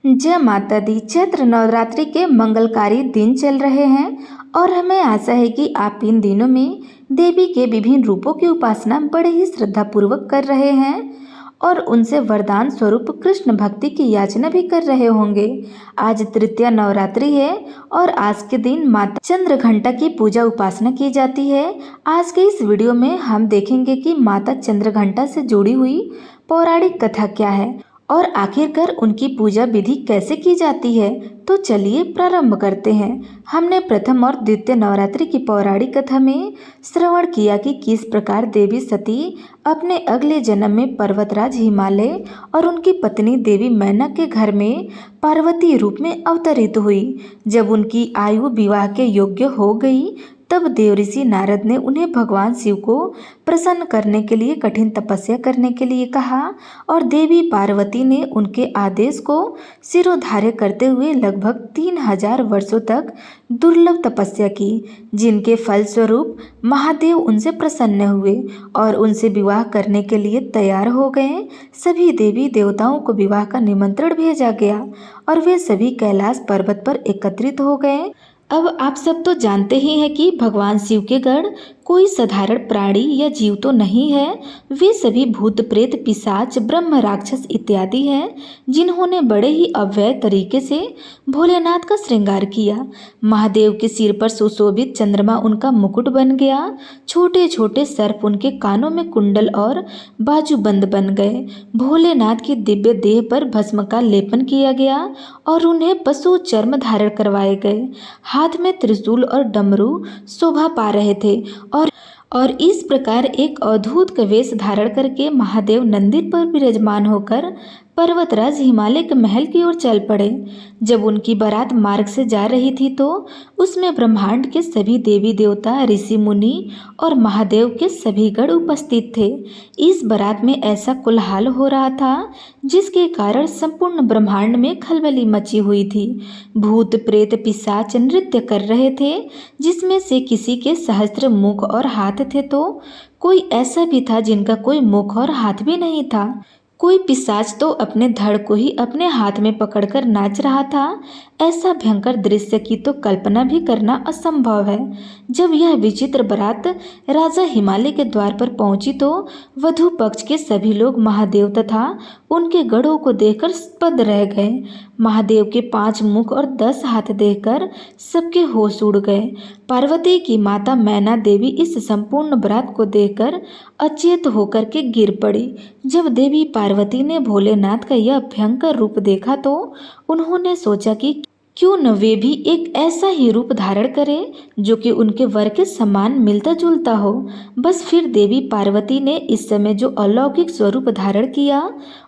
जय माता दी। चैत्र नवरात्रि के मंगलकारी दिन चल रहे हैं और हमें आशा है कि आप इन दिनों में देवी के विभिन्न रूपों की उपासना बड़े ही श्रद्धापूर्वक कर रहे हैं और उनसे वरदान स्वरूप कृष्ण भक्ति की याचना भी कर रहे होंगे। आज तृतीया नवरात्रि है और आज के दिन माता चंद्रघंटा की पूजा उपासना की जाती है। आज के इस वीडियो में हम देखेंगे कि माता चंद्रघंटा से जुड़ी हुई पौराणिक कथा क्या है और आखिरकार उनकी पूजा विधि कैसे की जाती है। तो चलिए प्रारंभ करते हैं। हमने प्रथम और द्वितीय नवरात्रि की पौराणिक कथा में श्रवण किया कि किस प्रकार देवी सती अपने अगले जन्म में पर्वतराज हिमालय और उनकी पत्नी देवी मैना के घर में पार्वती रूप में अवतरित हुई। जब उनकी आयु विवाह के योग्य हो गई तब देवऋषि नारद ने उन्हें भगवान शिव को प्रसन्न करने के लिए कठिन तपस्या करने के लिए कहा और देवी पार्वती ने उनके आदेश को सिरोधार्य करते हुए लगभग 3000 वर्षों तक दुर्लभ तपस्या की, जिनके फलस्वरूप महादेव उनसे प्रसन्न हुए और उनसे विवाह करने के लिए तैयार हो गए। सभी देवी देवताओं को विवाह का निमंत्रण भेजा गया और वे सभी कैलाश पर्वत पर एकत्रित हो गए। अब आप सब तो जानते ही हैं कि भगवान शिव के गण कोई साधारण प्राणी या जीव तो नहीं है। वे सभी भूत प्रेत पिशाच ब्रह्म राक्षस इत्यादि हैं जिन्होंने बड़े ही अव्यय तरीके से भोलेनाथ का श्रृंगार किया। महादेव के सिर पर सुशोभित चंद्रमा उनका मुकुट बन गया। छोटे छोटे सर्प उनके कानों में कुंडल और बाजूबंद बन गए। भोलेनाथ की दिव्य देह पर भस्म का लेपन किया गया और उन्हें पशु चर्म धारण करवाए गए। हाथ में त्रिशूल और डमरू शोभा पा रहे थे और इस प्रकार एक अद्भुत वेश धारण करके महादेव नंदी पर विराजमान होकर पर्वतराज हिमालय के महल की ओर चल पड़े। जब उनकी बारात मार्ग से जा रही थी तो उसमें ब्रह्मांड के सभी देवी देवता ऋषि मुनि और महादेव के सभी गण उपस्थित थे। इस बारात में ऐसा कोलाहल हो रहा था जिसके कारण संपूर्ण ब्रह्मांड में खलबली मची हुई थी। भूत प्रेत पिशाच नृत्य कर रहे थे जिसमें से किसी के सहस्त्र मुख और हाथ थे तो कोई ऐसा भी था जिनका कोई मुख और हाथ भी नहीं था। कोई पिशाच तो अपने धड़ को ही अपने हाथ में पकड़कर नाच रहा था। ऐसा भयंकर दृश्य की तो कल्पना भी करना असंभव है। जब यह विचित्र बारात राजा हिमालय के द्वार पर पहुंची तो वधू पक्ष के सभी लोग महादेव तथा उनके गढ़ों को देखकर स्तब्ध रह गए। महादेव के 5 मुख और 10 हाथ देखकर सबके होश उड़ गए। पार्वती की माता मैना देवी इस संपूर्ण बारात को देखकर अचेत होकर के गिर पड़ी। जब देवी पार्वती ने भोलेनाथ का यह भयंकर रूप देखा तो उन्होंने सोचा कि क्यों न वे भी एक ऐसा ही रूप धारण करें जो कि उनके वर के समान मिलता जुलता हो। बस फिर देवी पार्वती ने इस समय जो अलौकिक स्वरूप धारण किया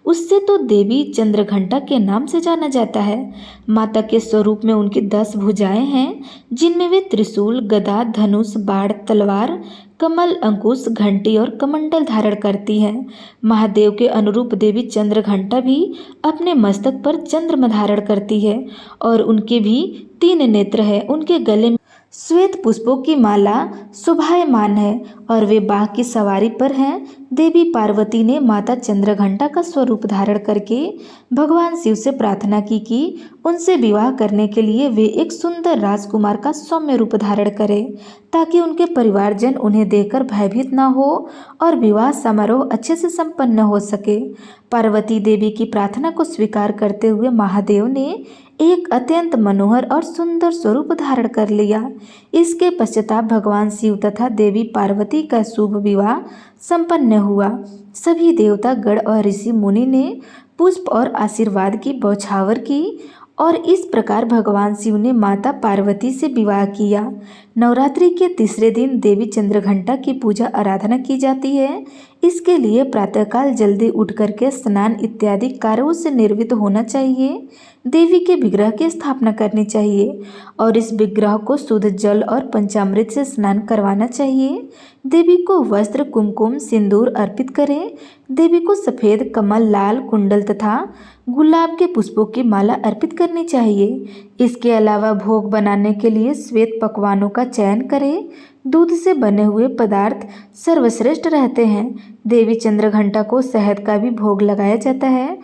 उससे तो देवी चंद्रघंटा के नाम से जाना जाता है। माता के स्वरूप में उनकी 10 भुजाएं हैं जिनमें वे त्रिशूल गदा धनुष बाण तलवार कमल अंकुश घंटी और कमंडल धारण करती हैं। महादेव के अनुरूप देवी चंद्रघंटा भी अपने मस्तक पर चंद्रमा धारण करती है और उनके भी 3 नेत्र है। उनके गले में श्वेत पुष्पों की माला शोभायमान है और वे बाघ की सवारी पर हैं। देवी पार्वती ने माता चंद्रघंटा का स्वरूप धारण करके भगवान शिव से प्रार्थना की कि उनसे विवाह करने के लिए वे एक सुंदर राजकुमार का सौम्य रूप धारण करें ताकि उनके परिवारजन उन्हें देखकर भयभीत न हो और विवाह समारोह अच्छे से संपन्न हो सके। पार्वती देवी की प्रार्थना को स्वीकार करते हुए महादेव ने एक अत्यंत मनोहर और सुंदर स्वरूप धारण कर लिया। इसके पश्चात भगवान शिव तथा देवी पार्वती का शुभ विवाह संपन्न हुआ। सभी देवता गण और ऋषि मुनि ने पुष्प और आशीर्वाद की बौछावर की और इस प्रकार भगवान शिव ने माता पार्वती से विवाह किया। नवरात्रि के तीसरे दिन देवी चंद्रघंटा की पूजा आराधना की जाती है। इसके लिए प्रातःकाल जल्दी उठ करके स्नान इत्यादि कार्यों से निर्वृत्त होना चाहिए। देवी के विग्रह की स्थापना करनी चाहिए और इस विग्रह को शुद्ध जल और पंचामृत से स्नान करवाना चाहिए। देवी को वस्त्र कुमकुम सिंदूर अर्पित करें। देवी को सफ़ेद कमल लाल कुंडल तथा गुलाब के पुष्पों की माला अर्पित करनी चाहिए। इसके अलावा भोग बनाने के लिए श्वेत पकवानों का चयन करें। दूध से बने हुए पदार्थ सर्वश्रेष्ठ रहते हैं। देवी चंद्रघंटा को शहद का भी भोग लगाया जाता है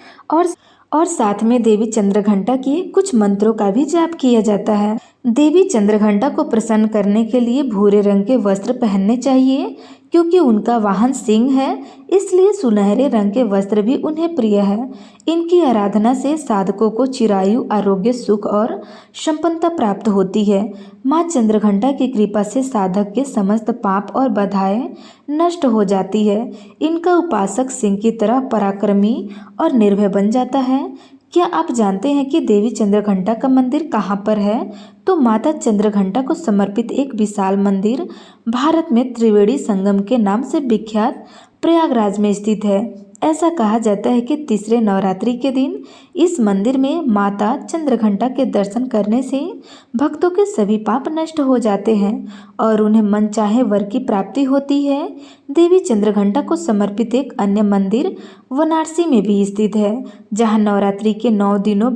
और साथ में देवी चंद्रघंटा के कुछ मंत्रों का भी जाप किया जाता है। देवी चंद्रघंटा को प्रसन्न करने के लिए भूरे रंग के वस्त्र पहनने चाहिए, क्योंकि उनका वाहन सिंह है, इसलिए सुनहरे रंग के वस्त्र भी उन्हें प्रिय है। इनकी आराधना से साधकों को चिरायु, आरोग्य, सुख और संपन्नता प्राप्त होती है। माँ चंद्रघंटा की कृपा से साधक के समस्त पाप और बाधाएं नष्ट हो जाती है। इनका उपासक सिंह की तरह पराक्रमी और निर्भय बन जाता है। क्या आप जानते हैं कि देवी चंद्रघंटा का मंदिर कहाँ पर है? तो माता चंद्रघंटा को समर्पित एक विशाल मंदिर भारत में त्रिवेणी संगम के नाम से विख्यात प्रयागराज में स्थित है। ऐसा कहा जाता है कि तीसरे नवरात्रि के दिन इस मंदिर में माता चंद्रघंटा के दर्शन करने से भक्तों के सभी पाप नष्ट हो जाते हैं और उन्हें मनचाहे वर की प्राप्ति होती है। देवी चंद्रघंटा को समर्पित एक अन्य मंदिर वाराणसी में भी स्थित है, जहां नवरात्रि के 9 दिनों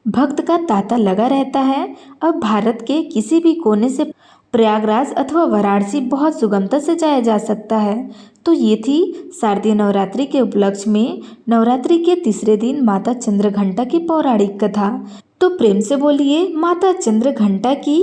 भक्त का तांता लगा रहता है। अब भारत के किसी भी कोने से प्रयागराज अथवा वाराणसी बहुत सुगमता से जाया जा सकता है। तो ये थी शारदीय नवरात्रि के उपलक्ष्य में नवरात्रि के तीसरे दिन माता चंद्रघंटा की पौराणिक कथा। तो प्रेम से बोलिए माता चंद्रघंटा की